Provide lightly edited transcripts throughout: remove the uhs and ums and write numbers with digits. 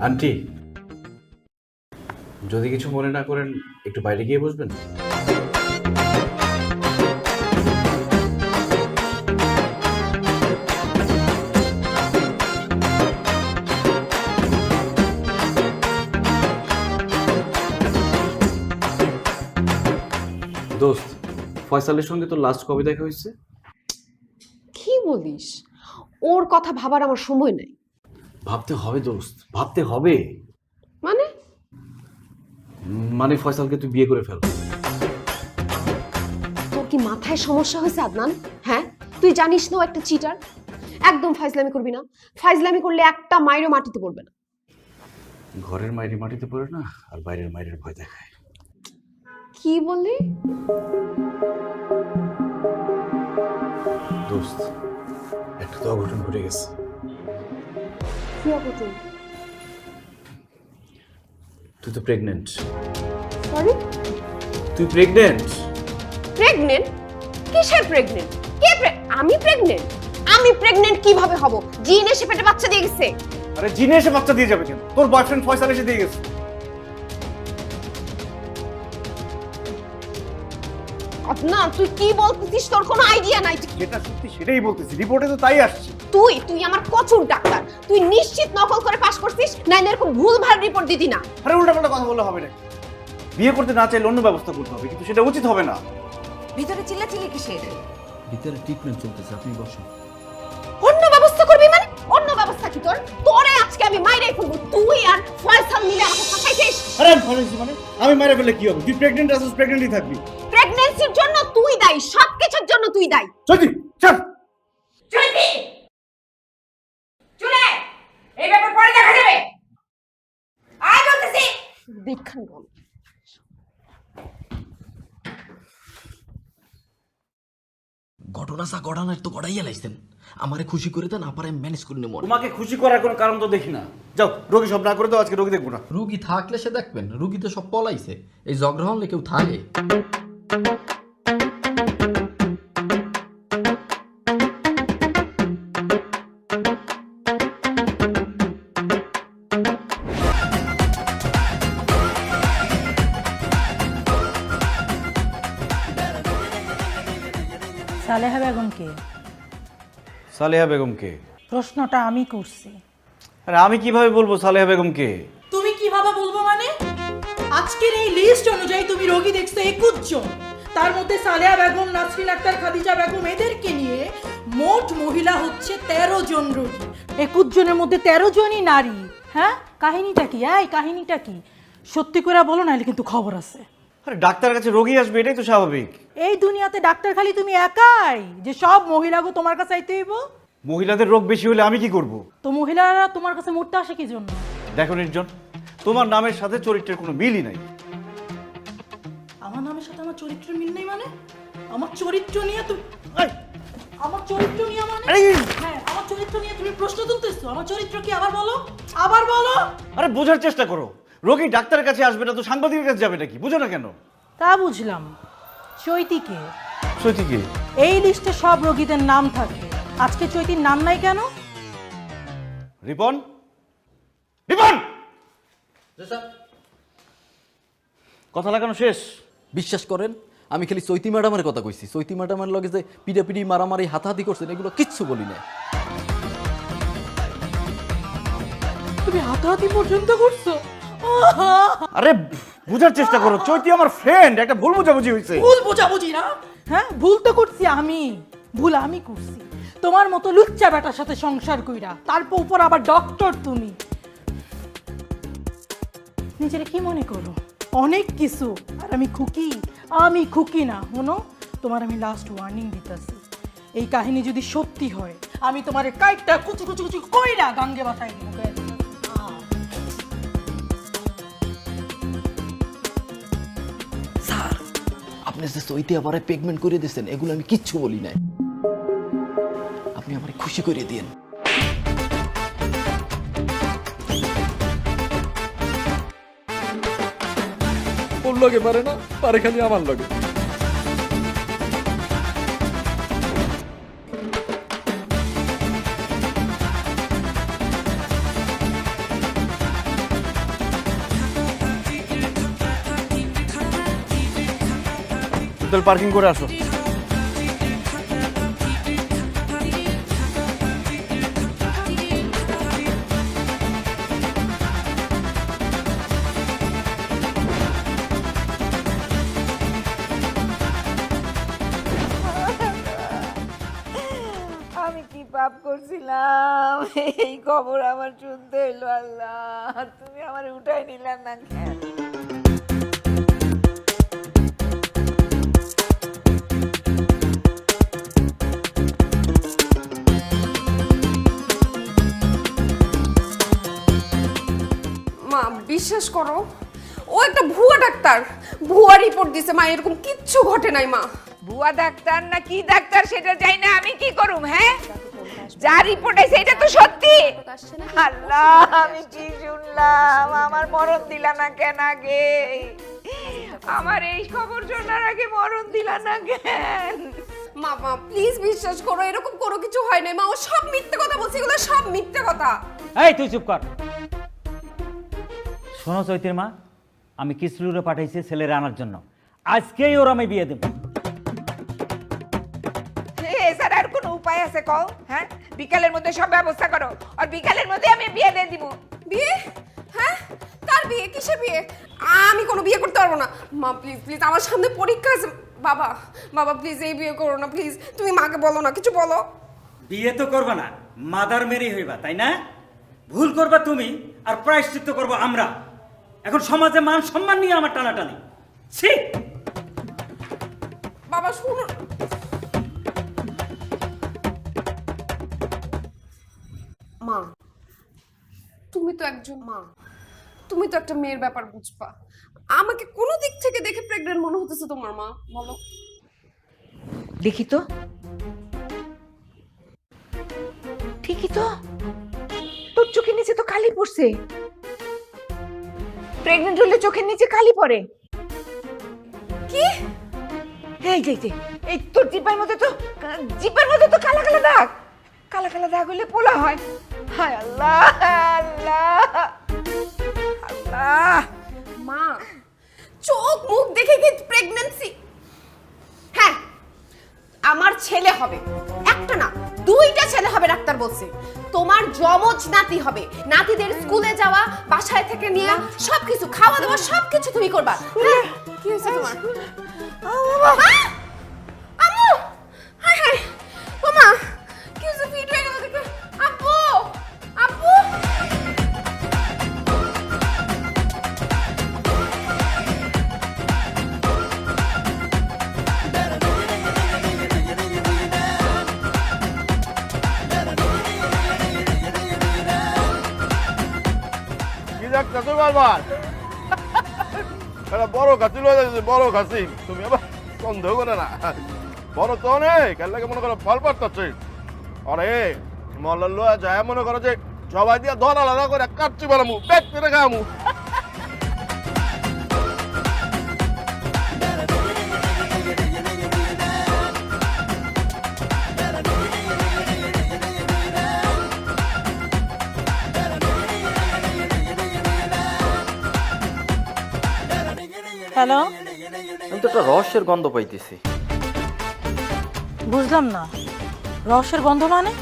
Aunty, যদি কিছু মনে না করেন একটু বাইরে গিয়ে বসবেন। দোস্ত, ফয়সালের সঙ্গে তো লাস্ট কবে দেখা হয়েছে? কি বলিস? ওর কথা ভাবার আমার সময় নেই। ভাবতে হবে দোস্ত, ভাবতে হবে। মানে মানে ফয়সালকে তুই বিয়ে করে ফেল। তোর কি মাথায় সমস্যা হয়েছে আদনান? হ্যাঁ, তুই জানিস না ও একটা চিটার। একদম ফাইজলামি করবি না। ফাইজলামি করলে একটা মাইরও মাটিতে পড়বে না। ঘরের মাইরে মাটিতে পড়ে না, আর বাইরের মাইরের ভয় দেখায়। কি বললি? দোস্ত, একটা তো অঘটন ঘটে গেছে। কি অঘটন? তুই তো প্রেগনেন্ট। সরি? তুই প্রেগনেন্ট? প্রেগনেন্ট? কিসের প্রেগনেন্ট? আমি প্রেগনেন্ট? আমি প্রেগনেন্ট কিভাবে হব? জিন এসে পেটে বাচ্চা দিয়ে গেছে। আরে জিনে এসে বাচ্চা দিয়ে যাবে কেন? তোর বয়ফ্রেন্ড ফয়সাল এসে দিয়ে গেছে। না, তুই কি বলতেছিস? তোর কোনো আইডিয়া নাই। যেটা সত্যি সেটাই বলতেছি, রিপোর্টে তো তাই আসছে। তুই আমার কচুর ডাক্তার। তুই নিশ্চিত নকল করে পাস করছিস, নাইলে এরকম ভুলভাল রিপোর্ট দিতি না। আরে উল্টাপাল্টা কথা বললে হবে না। বিয়ে করতে না চাইলে অন্য ব্যবস্থা করতে হবে, কিন্তু সেটা উচিত হবে না। ভিতরে চিল্লাচিল্লি কিসের? ভিতরে ট্রিটমেন্ট চলতেছে, আপনি বসুন। অন্য ব্যবস্থা করবি মানে? অন্য ব্যবস্থা কি তোর? তোরে আজকে আমি মাইরাই ফেলবো। তুই আর ফয়সাল মিলে আমাকে ফাঁসাইছিস। আরে আমি ফয়সাল মানে আমি মেরে ফেললে কি হবে? তুই প্রেগন্যান্ট আছিস, প্রেগন্যান্টই থাকবি। প্রেগন্যান্সির জন্য তুই দায়ী, সবকিছুর জন্য তুই দায়ী। চলছি চল। চলতি চলে এই ব্যাপার পরে দেখা যাবে। আয় বলতেছি। দেখান বল। ঘটনা সা ঘটনার তো গড়াইয়া লাইছেন। আমারে খুশি করে দেন, আপারে ম্যানেজ করে নেব। তোমাকে খুশি করার কোনো কারণ তো দেখি না। যাও, রোগী সব না করে দাও, আজকে রোগী দেখবো না। রুগী থাকলে সে দেখবেন, রুগী তো সব পলাইছে। এই জগ্রহণ কেউ থাকে? সালেহা বেগম কে? সালেহা বেগম কে? প্রশ্নটা আমি করছি। আরে আমি কিভাবে বলবো সালেহা বেগম কে? তুমি কিভাবে বলবো মানে? আজকের এই লিস্ট অনুযায়ী তুমি রোগী দেখছো 21 জন। তার মধ্যে সালেহা বেগম, নাসরিন আক্তার, খাদিজা বেগম এদেরকে নিয়ে মোট মহিলা হচ্ছে 13 জন রোগী। 21 জনের মধ্যে 13 জনই নারী। হ্যাঁ, কাহিনীটা কি? কাহিনীটা কি? সত্যি করে বলো, নাহলে কিন্তু খবর আছে। আরে ডাক্তারের কাছে রোগী আসবে, এটাই তো স্বাভাবিক। এই দুনিয়াতে ডাক্তার খালি তুমি একাই যে সব মহিলাগো তোমার কাছে আইতে হইব? মহিলাদের রোগ বেশি হলে আমি কি করব? তো মহিলারা তোমার কাছে মরতে আসে কি জন্য? দেখো নির্জন, তোমার নামের সাথে চরিত্রের কোনো মিলই নাই। আমার নামের সাথে আমার চরিত্র মিল নেই মানে? আমার চরিত্র নিয়ে তুমি আমার চরিত্র নিয়ে মানে? হ্যাঁ, আমার চরিত্র নিয়ে তুমি প্রশ্ন তুলতেছো। আমার চরিত্র কি? আবার বলো, আবার বলো। আরে বোঝার চেষ্টা করো। রোগী ডাক্তারের কাছে আসবে না তো সাংবাদিকের কাছে যাবে নাকি? বুঝো না কেন? তা বুঝলাম। চৈতিকে? সত্যি কি? এই লিস্টে সব রোগীদের নাম থাকে, আজকে চৈতির নাম নাই কেন? রিপন, রিপন, কথা লাগানো শেষ? বিশ্বাস করেন, আমি খালি চৈতি ম্যাডামের কথা কইছি। চৈতি ম্যাডামের লগে যে পিটাপিটি, মারামারি, হাতাহাতি করছেন, এগুলো কিচ্ছু বলি না। তুমি হাতাহাতি পর্যন্ত করছো? আরে বুঝার চেষ্টা করো, চৈতি আমার ফ্রেন্ড, একটা ভুল বোঝাবুঝি হয়েছে। ভুল বোঝাবুঝি না? হ্যাঁ, ভুল তো করছি আমি। ভুল আমি করছি। তোমার মতো লুচ্চা বেটার সাথে সংসার কইরা, তারপর উপর আবার ডক্টর তুমি। নিজেরা কি মনে করো? অনেক কিছু। আর আমি খুকি না। শোনো, তোমার আমি লাস্ট ওয়ার্নিং দিতেছি। এই কাহিনী যদি সত্যি হয়, আমি তোমার কাইটটা কুচু কুচু কুচু কইরা গাঙ্গে বাসায় দিব। স্যার, আপনি যে চৈতি আপারে পেগমেন্ট করে দিয়েছেন, এগুলো আমি কিচ্ছু বলি নাই। আপনি আমারে খুশি করে দিয়েন। ওর লগে পারে না, পারে খালি আমার লগে। তাহলে পার্কিং করে আসো। আমি কি পাপ করছিলাম এই খবর আমার শুনতে এলো আল্লাহ, তুমি আমার উঠাই নিলাম না কেন? মা বিশ্বাস করো, ও একটা ভুয়া ডাক্তার, ভুয়া রিপোর্ট দিছে মা, এরকম কিচ্ছু ঘটে নাই মা। ভুয়া ডাক্তার না কি ডাক্তার সেটা জানি না, আমি কি করুম? হ্যাঁ, যা রিপোর্ট আছে এটা তো সত্যি। আল্লাহ, আমি কি শুনলাম? আমার মরণ দিলা না কেন আগে? আমার এই খবর শোনার আগে মরণ দিলা না কেন? মা মা প্লিজ বিশ্বাস করো, এরকম কোনো কিছু হয় নাই মা, ও সব মিথ্যে কথা বলছে, এগুলো সব মিথ্যে কথা। এই তুই চুপ কর। শোনো চৈতির মা, আমি কিসলুরে পাঠাইছি ছেলেরা আনার জন্য, আজকেই ওর আমি বিয়ে দেব। এছাড়া আর কোনো উপায় আছে কও? হ্যাঁ, বিকালের মধ্যে সব ব্যবস্থা করো, আর বিকালের মধ্যে আমি বিয়ে দিয়ে দিব। বিয়ে? হ্যাঁ, কার বিয়ে? কিসের বিয়ে? আমি কোনো বিয়ে করতে পারবো না মা, প্লিজ প্লিজ, আমার সামনে পরীক্ষা আছে। বাবা বাবা প্লিজ এই বিয়ে করো না প্লিজ, তুমি মাকে বলো না, কিছু বলো। বিয়ে তো করবা না, মাদার মেরি হইবা, তাই না? ভুল করবা তুমি আর প্রায়শ্চিত্ত করবো আমরা। এখন সমাজে মান সম্মান নিয়ে আমার টানাটানি। ছি! বাবা শুনো, মা তুমি তো একজন মা, তুমি তো একটা মেয়ের ব্যাপার বুঝবা। আমাকে কোনো দিক থেকে দেখে প্রেগন্যান্ট মনে হতেছে তোমার মা, বলো। দেখি তো, ঠিকই তো, তোর চোখের নিচে তো কালি পড়ছে। প্রেগন্যান্ট হলে চোখের নিচে কালি পড়ে? কি? এই যে এই তোর জিপার মধ্যে তো, জিপার মধ্যে তো কালা কালা দাগ, কালা কালা দাগ হলে পোলা হয়। হায় আল্লাহ, আল্লাহ, আল্লাহ। মা চোখ মুখ দেখে কি প্রেগন্যান্সি? হ্যাঁ, আমার ছেলে হবে, একটা না দুইটা ছেলে হবে, ডাক্তার বলছে। তোমার যমজ নাতি হবে, নাতিদের স্কুলে যাওয়া, বাসায় থেকে নিয়ে সবকিছু, খাওয়া দাওয়া সবকিছু তুমি করবা। হ্যাঁ, কি হয়েছে তোমার? মা! আম্মু! হায় হায়, ও মা, কি হয়েছে? ফিট হয়ে গেল দেখে। আব্বু! আব্বু! কি ডাক্তার তুই বারবার বড় খাসি লয়ে যাচ্ছে, বড় খাসি। তুমি আবার সন্দেহ করে না, বড় তো অনেক, এর লাগে মনে করো ফল পাচ্ছে। আরে মল্লার লোয়া যায় মনে করো যে সবাই দিয়া ধন আলাদা করে কাটছি বানামু, পেট পেটে খামু। হ্যালো, আমি তো একটা রহস্যের গন্ধ পাইতেছি। বুঝলাম না, রহস্যের গন্ধ মানে?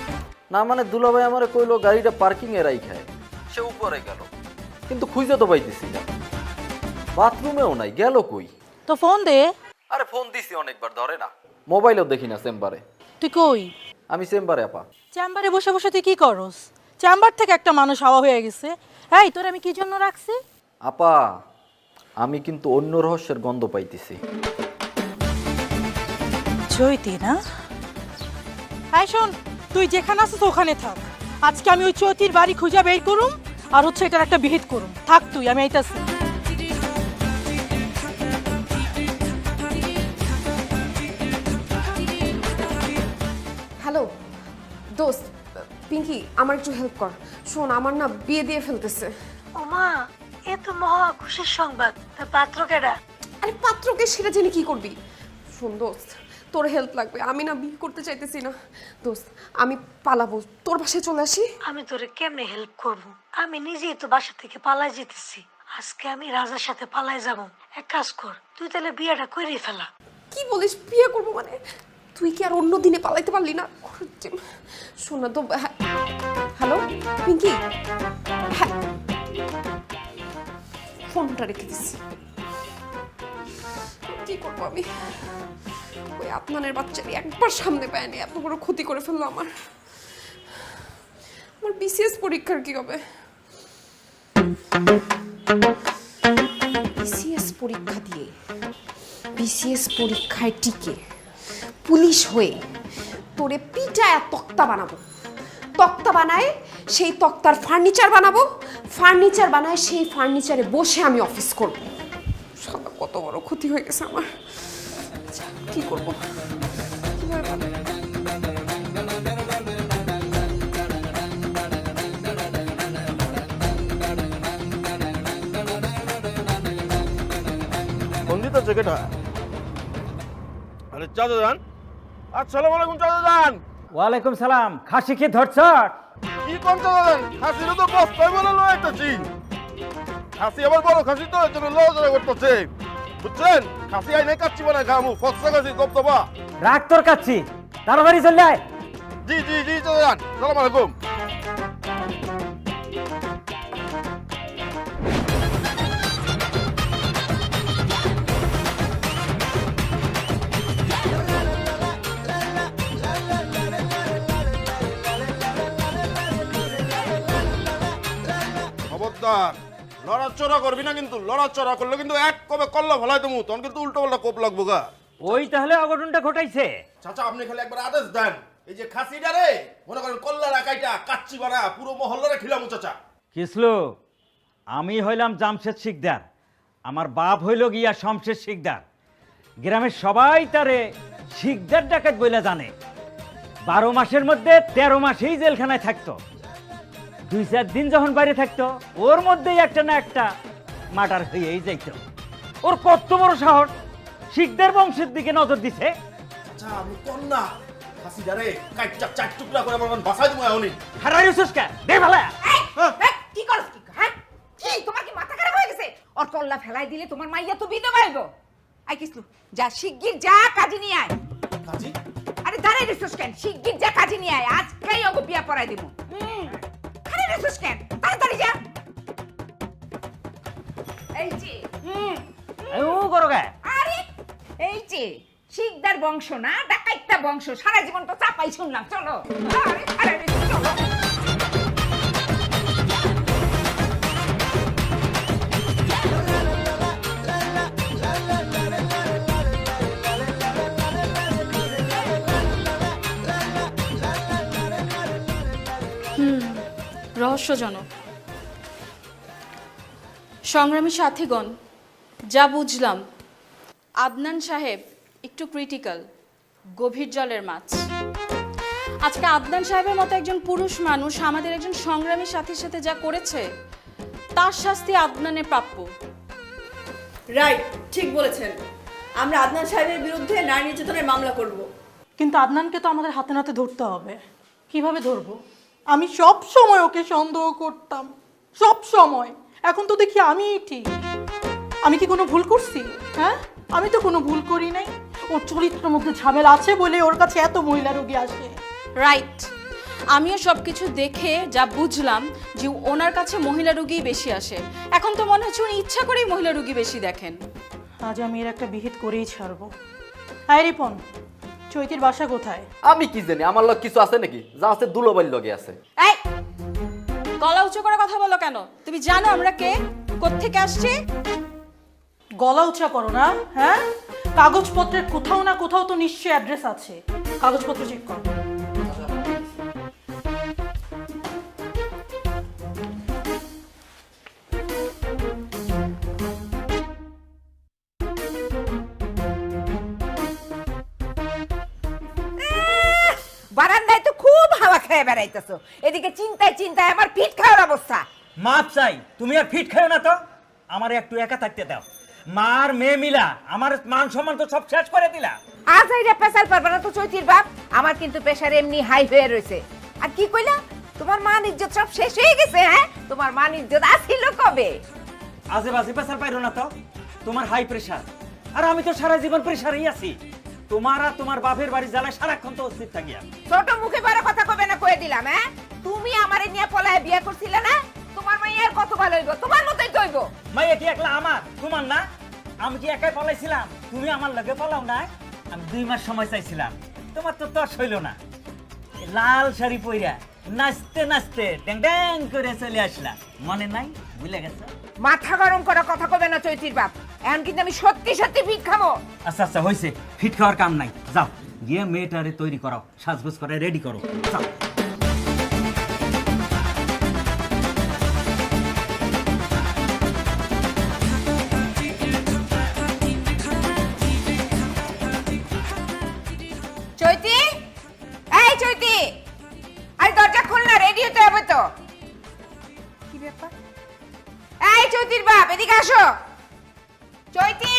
না মানে দুলাভাই আমারে কইলো গাড়িটা পার্কিং এ রাইখায়, সে উপরে গেল, কিন্তু খুঁজে তো পাইতেছি না, বাথরুমেও নাই, গেল কই? তো ফোন দে। আরে ফোন দিছি অনেকবার, ধরে না, মোবাইলেও দেখি না চেম্বারে। তুই কই? আমি চেম্বারে আপা। চেম্বারে বসে বসে তুই কি করস? চেম্বার থেকে একটা মানুষ হাওয়া হয়ে গেছে। এই তোর আমি কি জন্য রাখছি? আপা আমি কিন্তু অন্য রহস্যের গন্ধ পাইতেছি। চৈতি না? হ্যাঁ শোন, তুই যেখানে আছিস ওখানে থাক। আজকে আমি ওই চৈতির বাড়ি খুঁজে বের করুম, আর হচ্ছে এটার একটা বিহিত করুম। থাক তুই, আমি আইতাছি। হ্যালো দোস্ত, পিঙ্কি আমার একটু হেল্প কর। শোন, আমার না বিয়ে দিয়ে ফেলতেছে। ওমা, এ তো মহা খুশির সংবাদ। তা পাত্র কেডা? আরে পাত্রকে সেটা জেনে কি করবি? শোন দোস্ত, তোর হেল্প লাগবে, আমি না বিয়ে করতে চাইতেছি না। দোস্ত আমি পালাবো, তোর বাসায় চলে আসি। আমি তোরে কেমনে হেল্প করব? আমি নিজেই তো বাসা থেকে পালাই যেতেছি। আজকে আমি রাজার সাথে পালাই যাব। এক কাজ কর, তুই তাহলে বিয়েটা করেই ফেলা। কি বলিস বিয়ে করবো মানে? তুই কি আর অন্য দিনে পালাইতে পারলি না? শোনা তো। হ্যালো পিঙ্কি, হ্যাঁ ফোনটা রেখে দিচ্ছি। কি করবো আমি? ওই আপনাদের বাচ্চারই একবার সামনে পায়নি, এত বড় ক্ষতি করে ফেললো আমার। আমার বিসিএস পরীক্ষার কি হবে? বিসিএস পরীক্ষা দিয়ে, বিসিএস পরীক্ষায় টিকে পুলিশ হয়ে তোরে পিটায় তক্তা বানাবো, তক্তা বানায় সেই তক্তার ফার্নিচার বানাবো, ফার্নিচার বানায় সেই ফার্নিচারে বসে আমি অফিস করব। সালা কত বড় ক্ষতি হয়ে গেছে আমার। আচ্ছা, কি করবো? কিভাবে পারবো? বন্দিত জেকেটা। আরে চাচা যান, আসসালামু আলাইকুম চাচা যান। ওয়ালাইকুম সালাম। খাসি কি ধরছ? কি কোন চাচা যান? খাসির তো বস্তায় বলে লয়ে আইতাছি। খাসি আবার বড় খাসি তো এর জন্য লড়াচড়া করতেছে, বুঝছেন? খাসি আইনে কাচ্চি বানায় খামু, ফসা খাসি দবদবা। রাগ তোর কাচ্ছি, তাড়াতাড়ি চলে আয়। জি জি জি চাচা যান, আসসালামু আলাইকুম। খবরদার লড়াচড়া করবি না, কিন্তু লড়াচড়া করলে কিন্তু এক কবে কল্লা ফেলাই দেবো, তখন কিন্তু উল্টো পাল্টা কোপ লাগবো গা। ওই তাহলে অঘটনটা ঘটাইছে। চাচা আপনি খালি একবার আদেশ দেন, এই যে খাসিটা রে মনে করেন কল্লা রাখাইটা কাচ্চি বানা পুরো মহল্লারে খিলামু চাচা। কিসলো, আমি হইলাম জামশেদ শিকদার, আমার বাপ হইল গিয়া শমশেদ শিকদার। গ্রামের সবাই তারে শিকদার ডাকাত বইলা জানে। 12 মাসের মধ্যে 13 মাসেই জেলখানায় থাকতো। 2-4 দিন যখন বাইরে থাকতো ওর মধ্যেই একটা না একটা মার্ডার হয়েই যাইত। ওর কত বড় সাহস শিকদার বংশের দিকে নজর দিছে। আচ্ছা আপনি কোন না খাসিটা রে কাইটা চার টুকরা করে আমার বাসায় দেবো এখনই। হারাই উসুসকা দে ভালা। কি করছ কি? হ্যাঁ কি তোমার কি মাথা খারাপ হয়ে গেছে? ওর কল্লা ফেলাই দিলে তোমার মাইয়া তো বিধবা হইব। আই কিসলু, যা শিগগির যা কাজে নিয়ে আয়। কাজী? আরে দাঁড়াই রেছিস কেন? শিগগির যা কাজে নিয়ে আয়, আজকেই ওকে বিয়া পড়াই দেব। আরে রেছিস কেন? তাড়াতাড়ি যা। এই যে ও করো গে। আরে এই যে শিকদার বংশ না, ডাকাইতা বংশ, সারা জীবন তো চাপাই শুনলাম। চলো আরে আরে চলো। রহস্যজনক। সংগ্রামী সাথীগণ, যা বুঝলাম আদনান সাহেব একটু ক্রিটিক্যাল, গভীর জলের মাছ। আজকে আদনান সাহেবের মতো একজন পুরুষ মানুষ আমাদের একজন সংগ্রামী সাথীর সাথে যা করেছে তার শাস্তি আদনানের প্রাপ্য। রাইট, ঠিক বলেছেন। আমরা আদনান সাহেবের বিরুদ্ধে নারী নির্যাতনের মামলা করব। কিন্তু আদনানকে তো আমাদের হাতে নাতে ধরতে হবে। কিভাবে ধরবো? আমি সব সময় ওকে সন্দেহ করতাম, সব সময়। এখন তো দেখি আমিই ঠিক। আমি কি কোনো ভুল করছি? হ্যাঁ, আমি তো কোনো ভুল করি নাই। ওর চরিত্রের মধ্যে ঝামেলা আছে বলে ওর কাছে এত মহিলা রোগী আসে। রাইট, আমিও সব কিছু দেখে যা বুঝলাম যে ওনার কাছে মহিলা রোগী বেশি আসে। এখন তো মনে হচ্ছে উনি ইচ্ছা করেই মহিলা রোগী বেশি দেখেন। আজ আমি এর একটা বিহিত করেই ছাড়বো। আয় রিপন, চৈতির বাসা কোথায়? আমি কি জানি, আমার লগ কিছু আছে নাকি? যা আছে দুলোবাইর লগে আছে। এই গলা উঁচু করে কথা বলো কেন? তুমি জানো আমরা কে, কোত্থেকে আসছি? গলা উঁচা করো না। হ্যাঁ, কাগজপত্রের কোথাও না কোথাও তো নিশ্চয়ই অ্যাড্রেস আছে। কাগজপত্র চেক করো। বারান্দায় তো খুব হাওয়া খেয়ে বেড়াইতেছো, এদিকে চিন্তায় চিন্তায় আমার পিঠ খাওয়ার অবস্থা। মাপ চাই, তুমি আর ফিট খাও না তো। আমার একটু একা থাকতে দাও। মার মেয়ে মিলা আমার মান সম্মান তো সব শেষ করে দিলা। আজ এইটা প্রেসার পারবে না তো চৈতির বাপ। আমার কিন্তু প্রেসার এমনি হাই হয়ে রয়েছে। আর কি কইলা? তোমার মান ইজ্জত সব শেষ হয়ে গেছে? হ্যাঁ, তোমার মান ইজ্জত আসিল কবে? আজে বাজে প্রেসার পাইরো না তো। তোমার হাই প্রেসার, আর আমি তো সারা জীবন প্রেসারেই আছি। তোমার আর তোমার বাপের বাড়ি জ্বালায় সারাক্ষণ তো অস্থির থাকি আমি। ছোট মুখে বড় কথা কবে না কয়ে দিলাম, হ্যাঁ? তুমি আমারে নিয়ে পলায় বিয়ে করছিলে না? তোমার মাইয়ার কত ভালো হইব, তোমার মতই তো হইব। মাইয়া কি একলা আমার, তোমার না? আমি কি একাই পলাইছিলাম? তুমি আমার লগে পলাও না? আমি 2 মাস সময় চাইছিলাম, তোমার তো তস হইল না। লাল শাড়ি পইরা নাচতে নাচতে ড্যাং ড্যাং করে চলে আসলাম, মনে নাই? ভুলে গেছো? মাথা গরম করা কথা কবে না চৈতির বাপ, এখন কিন্তু আমি সত্যি সত্যি ভিট খাবো। আচ্ছা আচ্ছা হয়েছে, ফিট খাওয়ার কাম নাই, যাও গিয়ে মেয়েটারে তৈরি করো, সাজগোজ করে রেডি করো, যাও। চৈতি, এই চৈতি, আরে দরজা খোল না, রেডি হতে হবে তো। কি ব্যাপার? এই চৈতির বাপ, এদিকে আসো। চৈতি,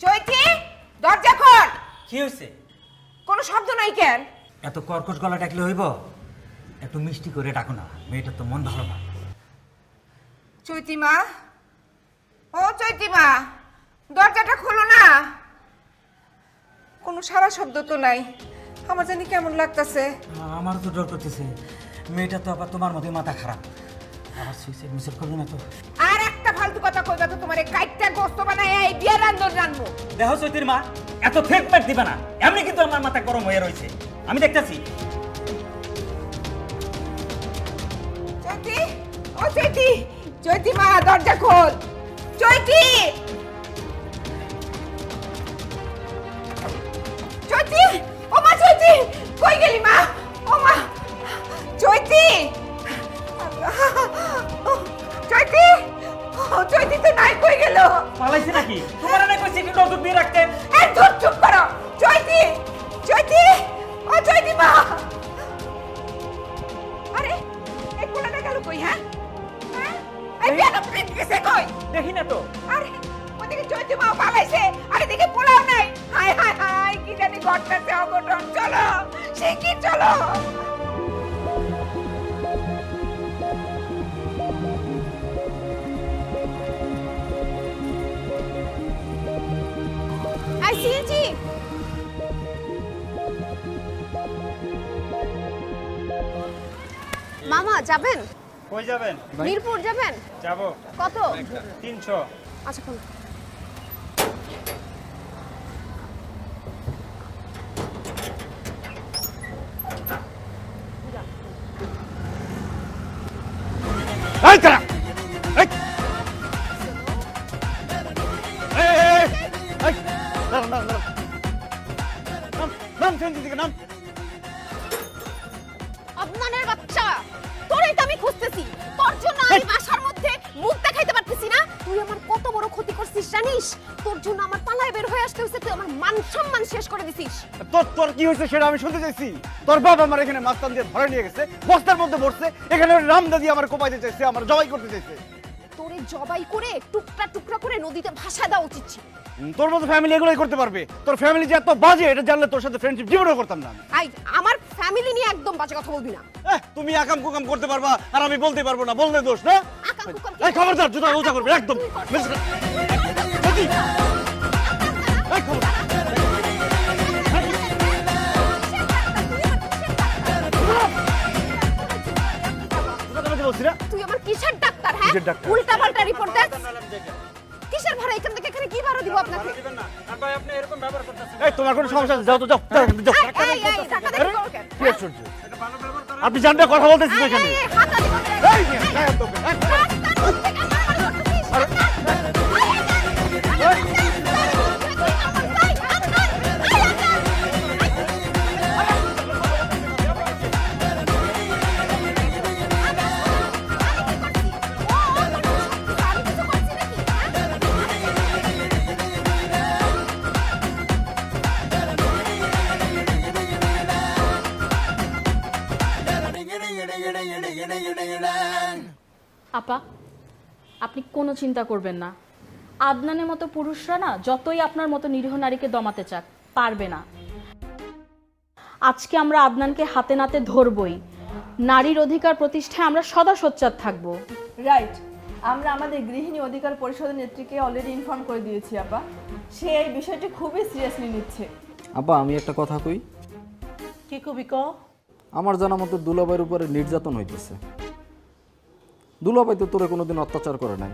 চৈতি, দরজা খোল। কি হয়েছে? কোনো শব্দ নাই কেন? এত কর্কশ গলা ডাকলে হইব? একটু মিষ্টি করে ডাকো না, মেয়েটার তো মন ভালো না। চৈতি মা, ও চৈতি মা, দরজাটা খোলো না। কোনো সারা শব্দ তো নাই, আমার জানি কেমন লাগতেছে। আমারও তো ডর করতেছে, মেয়েটা তো আবার তোমার মতোই মাথা খারাপ, আবার সুইসাইড মিসাইড করবে না তো? আর একটা ফালতু কথা কইবা তো তোমারে কাইটটা গোস্ত বানায় এই বিয়া রান্ধন রান্ধবো। দেখো চৈতির মা, এত ফেক ম্যাক দিবা না, এমনি কিন্তু আমার মাথা গরম হয়ে রয়েছে, আমি দেখতেছি। চৈতি, ও চৈতি, চৈতি মা দরজা খোল। চৈতি, চৈতি, ও মা চৈতি, কই গেলি মা? ও মা চৈতি, চৈতি, ও চৈতি তো নাই, কই গেল? পালাইছে নাকি? তোমার না কইছি একটু নজর দিয়ে রাখতে। এই ধুর, চুপ করো। চৈতি, চৈতি, ও চৈতি মা। আরে এই কোলাটা গেল কই? হ্যাঁ হ্যাঁ, এই বিয়াটা প্রিন্ট গেছে কই? দেখি না তো। আরে ওদিকে চৈতি মা পালাইছে, আরে দেখে পোলাও নাই। হায় হায় হায়, কি জানি ঘটনাতে অঘটন। চলো সে কি, চলো। আই সিএনজি মামা যাবেন? কই যাবেন? মিরপুর যাবেন? যাব। কত? 300। আচ্ছা কোন? এই তারা, এই এই নাম নাম নাম নাম সেন্টি থেকে নাম। আদনানের বাচ্চা, তোরই তো আমি খুঁজতেছি, তোর জন্য আমি বাসার মধ্যে মুখ দেখাইতে পারতেছি না। তুই আমার কত বড় ক্ষতি করছিস জানিস? তোর জন্য আমার পালায় বের হয়ে আসতে হয়েছে, তুই আমার মান সম্মান শেষ করে দিছিস। তোর কি হয়েছে সেটা আমি শুনতে চাইছি। তোর বাবা আমার এখানে মাস্তান দিয়ে ধরে নিয়ে গেছে, বস্তার মধ্যে বসছে, এখানে রামদা দিয়ে আমার কোপাইতে চাইছে, আমার জবাই করতে চাইছে। তোরে জবাই করে টুকরা টুকরা করে নদীতে ভাসা দেওয়া উচিত ছিল। তোর মতো ফ্যামিলি এগুলোই করতে পারবে? তোর ফ্যামিলি যে এত বাজে এটা জানলে তোর সাথে ফ্রেন্ডশিপ জীবনেও করতাম না। আই আমার ফ্যামিলি নিয়ে একদম বাজে কথা বলবি না। তুমি আকাম কুকাম করতে পারবা আর আমি বলতে পারবো না, বললে দোষ না? আকাম কুকাম এই খবরদার, জুতা উঁচা করবে একদম। এই খবরদার। তুই আমার কিসের ডাক্তার? হ্যাঁ কিসের ডাক্তার? উল্টা পাল্টা রিপোর্ট দেস। কিসের ভাড়া এখান থেকে এখানে কি ভাড়া দিব আপনাকে? এই তোমার কোনো সমস্যা আছে? যাও তো যাও। এই এই ধাক্কা দেখি করো কেন? কি আশ্চর্য, আপনি জানতে কথা বলতেছেন এখানে। এই হাতা দিব। এই নিয়ে, গায়ে হাত দেবেন। রাস্তার মধ্যে কেন মারামারি করছিস? আপা, আপনি কোনো চিন্তা করবেন না। আদনানের মতো পুরুষরা না যতই আপনার মতো নিরীহ নারীকে দমাতে চাক, পারবে না। আজকে আমরা আদনানকে হাতে নাতে ধরবই। নারীর অধিকার প্রতিষ্ঠায় আমরা সদা সোচ্চার থাকবো। রাইট, আমরা আমাদের গৃহিণী অধিকার পরিষদের নেত্রীকে অলরেডি ইনফর্ম করে দিয়েছি আপা। সে এই বিষয়টি খুবই সিরিয়াসলি নিচ্ছে। আব্বা আমি একটা কথা কই। কি কবি ক? আমার জানা মতো দুলাভাইয়ের উপরে নির্যাতন হইতেছে। দুলাভাই তো তোরে কোনোদিন অত্যাচার করে নাই।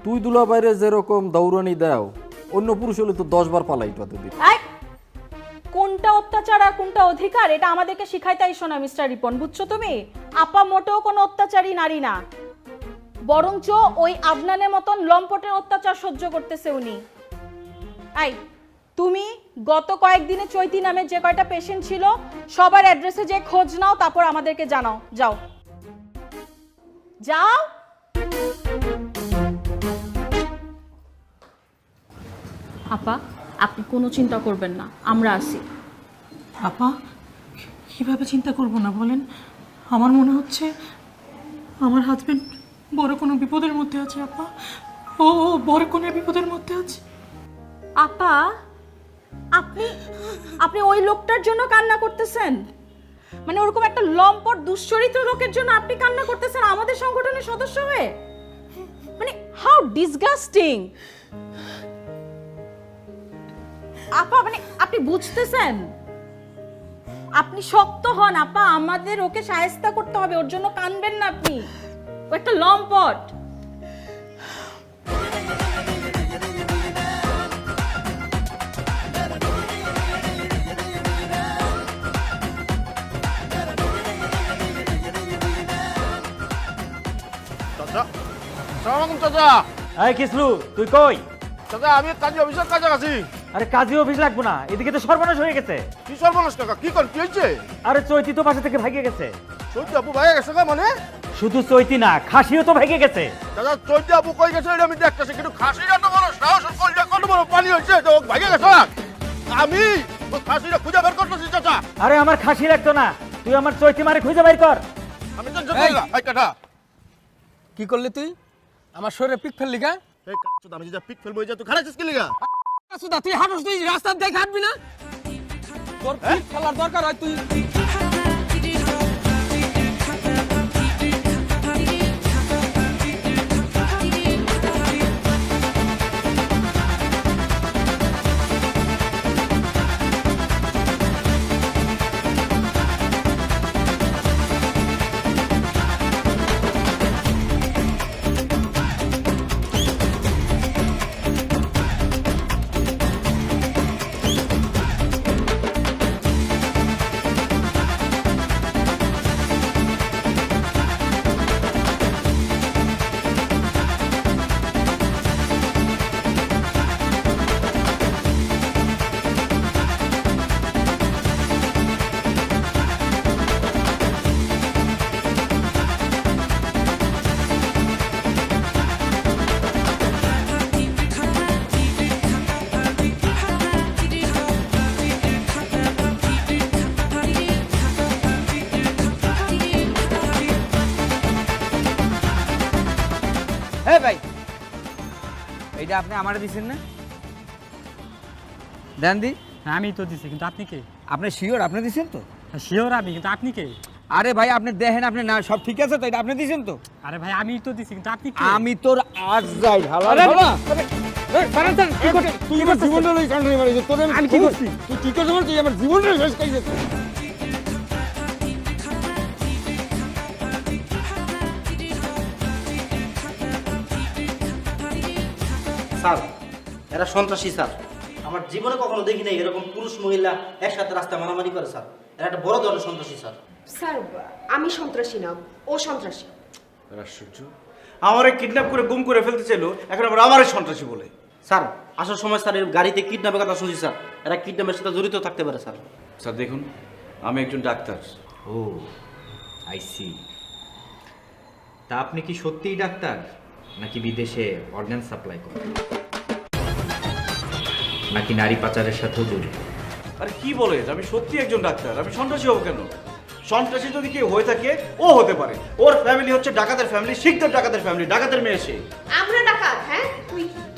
তুই দুলাভাইরে যেরকম দৌড়ানি দাও, অন্য পুরুষ হলে তো 10 বার পালাইতে দিত। কোনটা অত্যাচার আর কোনটা অধিকার এটা আমাদেরকে শিখাইতে আইসো না মিস্টার রিপন, বুঝছো তুমি? আপা মোটেও কোনো অত্যাচারী নারী না, বরঞ্চ ওই আদনানের মতন লম্পটের অত্যাচার সহ্য করতেছে উনি। এই তুমি গত কয়েকদিনে চৈতি নামে যে কয়টা পেশেন্ট ছিল সবার অ্যাড্রেসে যে খোঁজ নাও, তারপর আমাদেরকে জানাও। যাও যাও। আপা আপনি কোনো চিন্তা করবেন না, আমরা আছি। আপা কিভাবে চিন্তা করব না বলেন? আমার মনে হচ্ছে আমার হাজবেন্ড বড় কোনো বিপদের মধ্যে আছে আপা। ও বড় কোনো বিপদের মধ্যে আছে। আপা আপনি আপনি ওই লোকটার জন্য কান্না করতেছেন? মানে ওরকম একটা লম্পট দুশ্চরিত্র লোকের জন্য আপনি কান্না করতেছেন আমাদের সংগঠনের সদস্য হয়ে? মানে হাউ ডিসগাস্টিং। আপা মানে আপনি বুঝতেছেন? আপনি শক্ত হন আপা, আমাদের ওকে শায়েস্তা করতে হবে, ওর জন্য কাঁদবেন না আপনি। ও একটা লম্পট। চাচা, সালাম চাচা। এই কিসলু তুই কই? চাচা আমি কাজী অফিসের কাছাকাছি। আরে কাজী অফিস লাগবো না, এদিকে তো সর্বনাশ হয়ে গেছে। কি সর্বনাশ কাকা? কি কর, কি হয়েছে? আরে চৈতি তো বাসা থেকে ভাগিয়ে গেছে। চৈতি আপু ভাইয়া গেছে না? মানে শুধু চৈতি না, খাসিও তো ভাগিয়ে গেছে। দাদা চৈতি আপু কই গেছে এটা আমি দেখতেছি, কিন্তু খাসিটা তো বড় সাহস, কলটা কত বড় পানি হয়েছে তো ভাগিয়ে গেছে। আমি ও খাসিটা খুঁজে বের করতেছি চাচা। আরে আমার খাসি লাগতো না, তুই আমার চৈতি মারে খুঁজে বের কর। আমি টেনশন করি না। এই কাটা কি করলি তুই? আমার শরীরে পিক ফেললি কা? এই কাটা আমি যা পিক ফেলবো যা তুই খারাপ কি লিগা? সুদা তুই হাঁটস, তুই রাস্তা দেখে হাঁটবি না? তোর পিক ফেলার দরকার হয় তুই। ভাই এইটা আপনি আমারে দিছেন না? দেন দি। হ্যাঁ আমি তো দিছি, কিন্তু আপনি কে? আপনি শিওর আপনি দিছেন তো? হ্যাঁ শিওর আমি, কিন্তু আপনি কে? আরে ভাই আপনি দেখেন, আপনি না সব ঠিক আছে তো? এটা আপনি দিছেন তো? আরে ভাই আমি তো দিছি, কিন্তু আপনি কে? আমি তোর আজ যাই হালা হালা। তুই আমার জীবনটা লই কান্ডারি মারিস। তোর আমি কি করছি? তুই কি করছিস? তুই আমার জীবনটা শেষ করে দিছিস। স্যার এরা সন্ত্রাসী স্যার। আমার জীবনে কখনো দেখি নাই এরকম পুরুষ মহিলা একসাথে রাস্তায় মারামারি করে স্যার। এরা একটা বড় ধরনের সন্ত্রাসী স্যার। স্যার আমি সন্ত্রাসী না, ও সন্ত্রাসী। আশ্চর্য, আমারে কিডন্যাপ করে গুম করে ফেলতে চাইলো, এখন আবার আমারে সন্ত্রাসী বলে। স্যার আসার সময় স্যার এর গাড়িতে কিডন্যাপের কথা শুনছি স্যার। এরা কিডন্যাপের সাথে জড়িত থাকতে পারে স্যার। স্যার দেখুন, আমি একজন ডাক্তার। O I C. তা আপনি কি সত্যিই ডাক্তার নাকি বিদেশে অর্গান সাপ্লাই করেন, নাকি নারী পাচারের সাথেও জড়িত? আরে কি বলে, আমি সত্যি একজন ডাক্তার। আমি সন্ত্রাসী হবো কেন? সন্ত্রাসী যদি কেউ হয়ে থাকে ও হতে পারে। ওর ফ্যামিলি হচ্ছে ডাকাতের ফ্যামিলি, শিখদের ডাকাতের ফ্যামিলি, ডাকাতের মেয়ে সে। আমরা ডাকাত? হ্যাঁ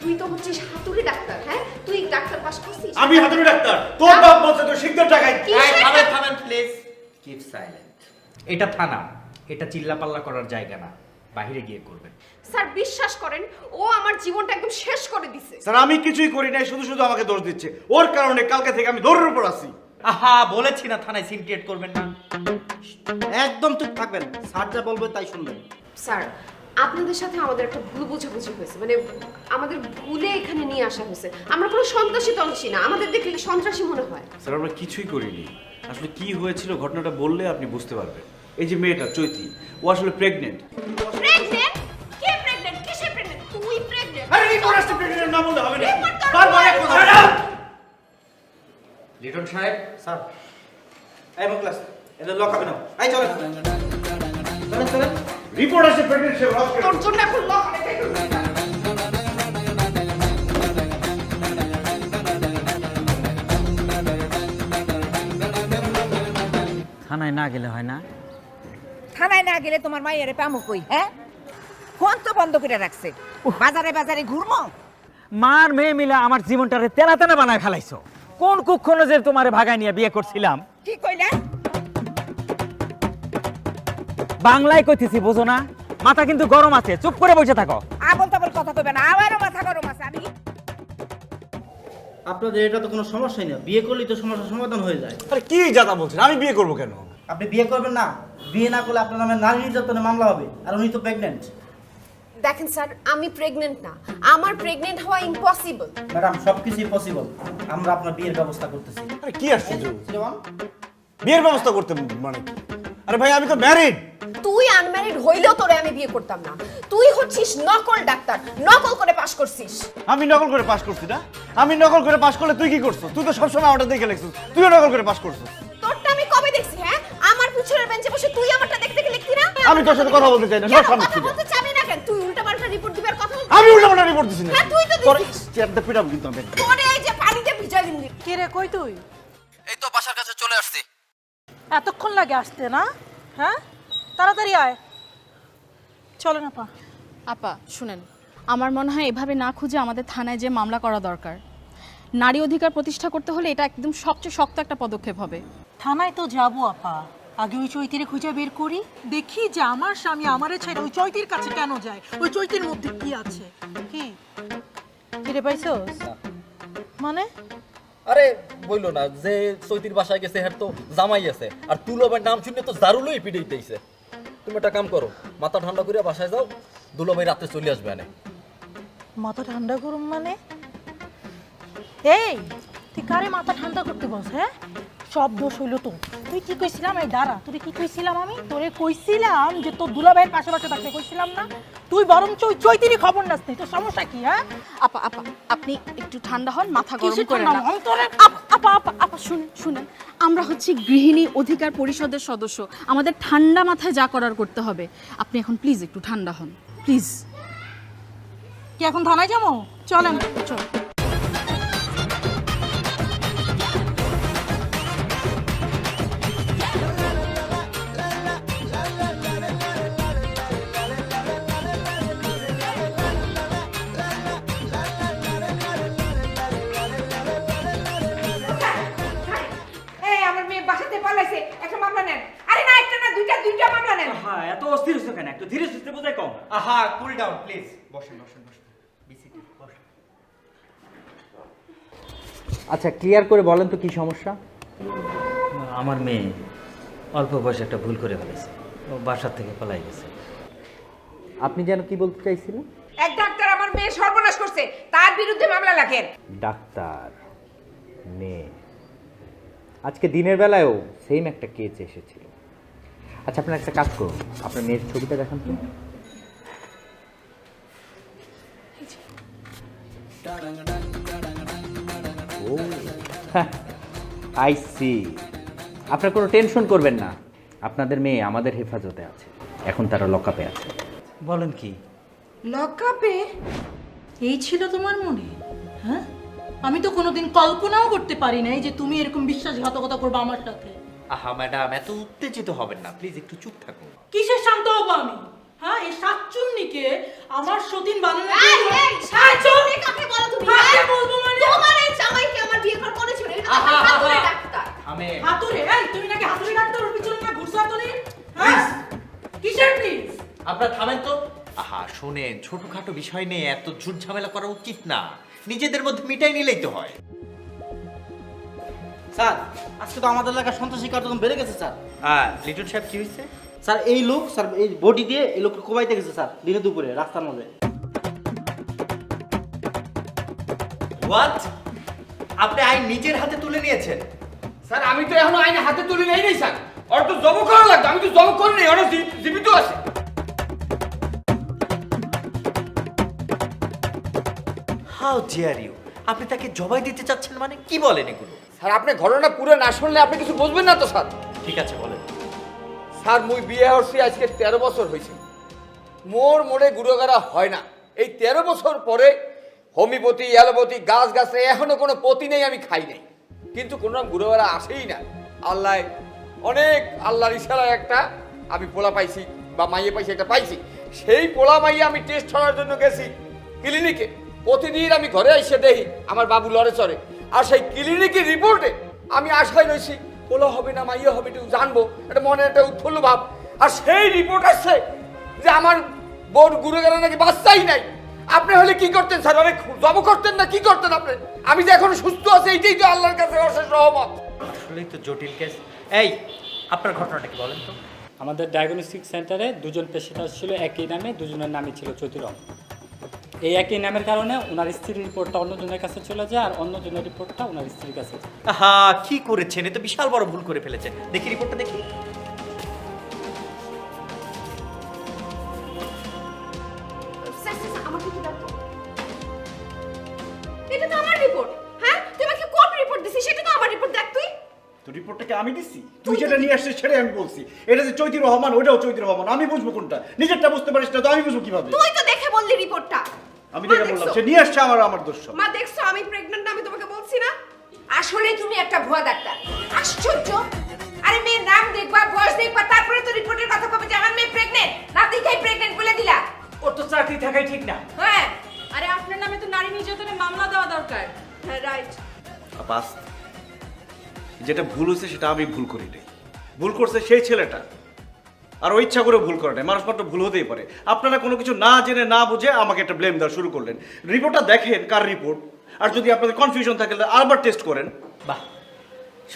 তুই তো হচ্ছিস হাতুড়ি ডাক্তার। হ্যাঁ তুই ডাক্তার পাস করছিস? আমি হাতুড়ি ডাক্তার? তোর বাপ বলছে তো শিখদের ডাকাত। থামেন প্লিজ, কিপ সাইলেন্ট। এটা থানা, এটা চিল্লাপাল্লা করার জায়গা না। বাইরে গিয়ে করবেন। স্যার বিশ্বাস করেন ও আমার জীবনটা একদম শেষ করে দিছে। স্যার আমি কিছুই করি নাই, শুধু শুধু আমাকে দোষ দিচ্ছে। ওর কারণে কালকে থেকে আমি দৌড়ের উপর আছি। আহা বলেছি না থানায় সিন ক্রিয়েট করবেন না, একদম চুপ থাকবেন, স্যার যা বলবে তাই শুনবেন। স্যার আপনাদের সাথে আমাদের একটা ভুল বোঝাবুঝি হয়েছে, মানে আমাদের ভুলে এখানে নিয়ে আসা হয়েছে। আমরা কোনো সন্ত্রাসী তন্ত্রাসী না, আমাদের দেখলে সন্ত্রাসী মনে হয়। স্যার আমরা কিছুই করিনি। আসলে কি হয়েছিল ঘটনাটা বললে আপনি বুঝতে পারবেন। এই যে মেয়েটা চৈতি, ও আসলে প্রেগনেন্ট। প্রেগন্যান্ট? কে প্রেগন্যান্ট? কিসে প্রেগন্যান্ট? তুই প্রেগন্যান্ট? আরে রিপোর্ট আসছে প্রেগন্যান্ট না বললে হবে না। বারবার এক কথা না। লিটন সাহেব, স্যার এই মুখলাস এটা লক হবে না, এই চলেন চলেন চলেন। রিপোর্ট আসছে প্রেগন্যান্ট সে লক তোর জন্য এখন লক রেখে থানায় না গেলে হয় না? থানায় না গেলে তোমার মায়ের পামু কই? হ্যাঁ, ফোন তো বন্ধ করে রাখছে, বাজারে বাজারে ঘুরমো। মার মেয়ে মিলে আমার জীবনটারে তেনা তেনা বানায় ফেলাইছো। কোন কুক্ষণে যে তোমারে ভাগায় নিয়ে বিয়ে করছিলাম। কি কইলা? বাংলায় কইতেছি বোঝো না? মাথা কিন্তু গরম আছে, চুপ করে বসে থাকো। আবল তাবল কথা কইবে না, আমারও মাথা গরম আছে। আমি আপনাদের এটা তো কোনো সমস্যাই না, বিয়ে করলেই তো সমস্যার সমাধান হয়ে যায়। আরে কি জাতা বলছেন? আমি বিয়ে করব কেন? আপনি বিয়ে করবেন না, বিয়ে না করলে আপনার নামে নারী নির্যাতনের মামলা হবে, আর উনি তো প্রেগন্যান্ট। দেখেন স্যার আমি প্রেগন্যান্ট না, আমার প্রেগন্যান্ট হওয়া ইম্পসিবল। ম্যাডাম সবকিছুই পসিবল, আমরা আপনার বিয়ের ব্যবস্থা করতেছি। আরে কি আশ্চর্য, বিয়ের ব্যবস্থা করতে মানে কি? আরে ভাই আমি তো ম্যারিড। তুই আনম্যারিড হইলেও তোরে আমি বিয়ে করতাম না। তুই হচ্ছিস নকল ডাক্তার, নকল করে পাশ করছিস। আমি নকল করে পাস করছি না? আমি নকল করে পাস করলে তুই কি করছিস? তুই তো সবসময় আমারটা দেখে লিখছিস, তুইও নকল করে পাস করছিস। তোরটা আমি কবে দেখছি? হ্যাঁ, আমার পিছনের বেঞ্চে বসে তুই আমারটা দেখতে গেলে লিখতি না? আমি তোর সাথে কথা বলতে চাই না, সব সামনে থেকে। বলতে চাবি না কেন? তুই উল্টাপাল্টা রিপোর্ট দিবার কথা বলছিস। আমি উল্টাপাল্টা রিপোর্ট দিছি না। হ্যাঁ তুই তো তোর দিছিস। চেয়ারটা পিটাবো কিন্তু আমি। তোরে এই যে পানিতে ভিজাই দিলি। কে রে, কই তুই? এই তো বাসার কাছে চলে আসছি। এতক্ষণ লাগে আসতে না? হ্যাঁ, তাড়াতাড়ি আয়। চলো না পা। আপা শুনেন, আমার মনে হয় এভাবে না খুঁজে আমাদের থানায় যে মামলা করা দরকার। নারী অধিকার প্রতিষ্ঠা করতে হলে এটা একদম সবচেয়ে শক্ত একটা পদক্ষেপ হবে। থানায় তো যাবো আপা, আগে ওই চৈতিরে খুঁজে বের করি, দেখি যে আমার স্বামী আমারে ছেড়ে ওই চৈতির কাছে কেন যায়, ওই চৈতির মধ্যে কি আছে। কি কিরে পাইছস? মানে আরে বইলো না যে চৈতির বাসায় গেছে, হ্যাঁ তো জামাই আছে, আর দুলাভাইয়ের নাম শুনে তো জারুলই পিড়াইতেইছে। তুমি একটা কাম করো, মাথা ঠান্ডা করে বাসায় যাও, দুলাভাই রাতে চলে আসবে না। মাথা ঠান্ডা করুম মানে? এই তুই কারে মাথা ঠান্ডা করতে বস? হ্যাঁ, সব দোষ হইল তো। তুই কি কইছিলাম? এই দাঁড়া, তোরে কি কইছিলাম আমি? তোরে কইছিলাম যে তোর দুলাভাইয়ের পাশে পাশে থাকতে কইছিলাম না? তুই বরং চৈতিরই খবর নাস নি। তোর সমস্যা কি? হ্যাঁ আপা আপা আপনি একটু ঠান্ডা হন, মাথা গরম কিসের করেন ঠান্ডা? না। আপা আপা আপা শুনেন, আমরা হচ্ছে গৃহিণী অধিকার পরিষদের সদস্য, আমাদের ঠান্ডা মাথায় যা করার করতে হবে। আপনি এখন প্লিজ একটু ঠান্ডা হন, প্লিজ। কি এখন থানায় যাবো? চলেন চল। এই আমার মেয়ে বাসাতে পালাইছে, একটা মামলা নেন। আরে না, একটা না, দুইটা মামলা নেন। হ্যাঁ এত অস্থির হচ্ছে কেন? একটু ধীরে সুস্থে বোঝাই কম। আহা কুল ডাউন প্লিজ, বসেন বসেন বসেন, বিসিটি বসেন। আচ্ছা ক্লিয়ার করে বলেন তো কি সমস্যা? আমার মেয়ে অল্প বয়সে একটা ভুল করে ফেলেছে, ও বাসার থেকে পালাই গেছে। আপনি যেন কি বলতে চাইছিলেন? এক ডাক্তার আমার মেয়ে সর্বনাশ করছে, তার বিরুদ্ধে মামলা লাগেন। ডাক্তার মেয়ে, আজকে দিনের বেলায়ও সেম একটা কেস এসেছিল। আচ্ছা আপনার একটা কাজ করুন, আপনার মেয়ের ছবিটা দেখান তো। ও আই সি। আপনার কোনো টেনশন করবেন না, আপনাদের মেয়ে আমাদের হেফাজতে আছে, এখন তারা লকআপে আছে। বলেন কি? লকআপে? এই ছিল তোমার মনে? হ্যাঁ, আমি তো কোনোদিন কল্পনাও করতে পারি নাই যে তুমি এরকম বিশ্বাসঘাতকতা করবে আমার সাথে। আহা ম্যাডাম এত উত্তেজিত হবেন না, প্লিজ একটু চুপ থাকুন। কিসের শান্ত হবো আমি? হ্যাঁ, এই শাকচুন্নিকে আমার সতীন বানানোর এই শাকচুন্নি কাকে বলো তুমি? কাকে বলবো মানে? তোমার এই জামাইকে আমার বিয়ে করা করেছিল, এটা তো আমার হাতুড়ে ডাক্তার। হাতুড়ে? এই তুমি নাকি হাতুড়ে ডাক্তার? ওর পিছনে না ঘুরছো হাতুড়ি? হ্যাঁ, কিসের প্লিজ? আপনারা থামেন তো, শোনেন, ছোটখাটো বিষয় নিয়ে এত ঝুট ঝামেলা করা উচিত না, নিজেদের মধ্যে মিটাই নিলেই তো হয়। স্যার আজকে তো আমাদের এলাকার সন্ত্রাসী কার্যক্রম বেড়ে গেছে স্যার। হ্যাঁ, লিটন সাহেব কি হয়েছে? স্যার এই লোক স্যার এই বডি দিয়ে এই লোককে কোবাইতে গেছে স্যার, দিনে দুপুরে রাস্তার মধ্যে। হোয়াট? আপনি আইন নিজের হাতে তুলে নিয়েছেন? স্যার আমি তো এখনো আইনে হাতে তুলে নেই নাই স্যার, ওর তো জব করা লাগবে, আমি তো জব করি নাই, ওর জীবিত আছে। How dare you! আপনি তাকে জবাই দিতে চাচ্ছেন মানে কি বলেন এগুলো? স্যার আপনি ঘটনা পুরো না শুনলে আপনি কিছু বুঝবেন না তো স্যার। ঠিক আছে বলেন। স্যার মুই বিয়ে হচ্ছি আজকে 13 বছর হয়েছে, মোর মোড়ে গুড়োগাড়া হয় না। এই 13 বছর পরে হোমিওপ্যাথি অ্যালোপ্যাথি গাছ গাছে এখনো কোনো পতি নেই, আমি খাই নাই, কিন্তু কোনো গুড়োগাড়া আসেই না। আল্লাহ অনেক আল্লাহর ইশারায় একটা আমি পোলা পাইছি বা মাইয়ে পাইছি, একটা পাইছি। সেই পোলা মাইয়ে আমি টেস্ট করার জন্য গেছি ক্লিনিকে। প্রতিদিন আমি ঘরে এসে দেখি আমার বাবু লড়ে চড়ে, আর সেই ক্লিনিকের রিপোর্টে আমি আশায় রয়েছি পোলা হবে না মাইয়ে হবে, একটু জানবো, এটা মনে একটা উৎফুল্ল ভাব। আর সেই রিপোর্ট আসছে যে আমার বোর গুরু গেলে নাকি বাচ্চাই নাই। আপনি হলে কি করতেন স্যার? অনেক জব করতেন না কি করতেন আপনি? আমি যে এখন সুস্থ আছি এইটাই তো আল্লাহর কাছে অশেষ রহমত। আসলেই তো জটিল কেস। এই আপনার ঘটনাটা কি বলেন তো? আমাদের ডায়াগনস্টিক সেন্টারে দুজন পেশেন্ট ছিল একই নামে, দুজনের নামই ছিল চৈতিরম। এই একই নামের কারণে ওনার স্ত্রীর রিপোর্টটা অন্যজনের কাছে চলে যায়, আর অন্যজনের রিপোর্টটা ওনার স্ত্রীর কাছে। হ্যাঁ, কি করেছেন? এ তো বিশাল বড় ভুল করে ফেলেছেন। দেখি রিপোর্টটা দেখি। এটা তো আমার রিপোর্ট। হ্যাঁ তুই আমাকে কোন রিপোর্ট দিছিস? সেটা তো আমার রিপোর্ট, দেখ তুই। তো রিপোর্টটাকে আমি দিছি, তুই যেটা নিয়ে আসছিস সেটাই আমি বলছি। এটা যে চৈতি রহমান, ওইটাও চৈতি রহমান, আমি বুঝবো কোনটা? নিজেরটা বুঝতে পারিস না তো আমি বুঝবো কিভাবে? তুই তো দেখে বললি রিপোর্টটা। আমি দেখে বললাম, সে নিয়ে আসছে, আমার দোষ সব। মা দেখছো আমি প্রেগন্যান্ট, আমি তোমাকে বলছি না? আসলে তুমি একটা ভুয়া ডাক্তার। আশ্চর্য! আরে মেয়ের নাম দেখবা, বয়স দেখবা, তারপরে তো রিপোর্টের কথা কবে যে আমার মেয়ে প্রেগন্যান্ট, না দেখেই প্রেগন্যান্ট বলে দিলা। ওর তো চাকরি থাকাই ঠিক না। হ্যাঁ, আরে আপনার নামে তো নারী নির্যাতনের মামলা দেওয়া দরকার। হ্যাঁ রাইট। আপাস যেটা ভুল হয়েছে সেটা আমি ভুল করি নাই, ভুল করছে সেই ছেলেটা, আর ও ইচ্ছা করে ভুল করে নাই। মানুষ মাত্র ভুল হতেই পারে। আপনারা কোনো কিছু না জেনে না বুঝে আমাকে একটা ব্লেম দেওয়া শুরু করলেন। রিপোর্টটা দেখেন কার রিপোর্ট, আর যদি আপনাদের কনফিউশন থাকে আবার টেস্ট করেন। বাহ,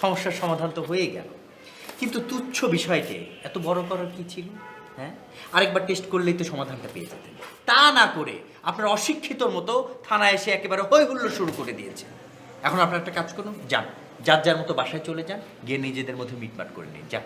সমস্যার সমাধান তো হয়ে গেল, কিন্তু তুচ্ছ বিষয়কে এত বড় করার কি ছিল? হ্যাঁ, আরেকবার টেস্ট করলেই তো সমাধানটা পেয়ে যেতেন। তা না করে আপনার অশিক্ষিতর মতো থানায় এসে একেবারে হই হুল্লোড় শুরু করে দিয়েছে। এখন আপনার একটা কাজ করুন, যান, যার যার মতো বাসায় চলে যান, গিয়ে নিজেদের মধ্যে মিটমাট করে নিন, যান।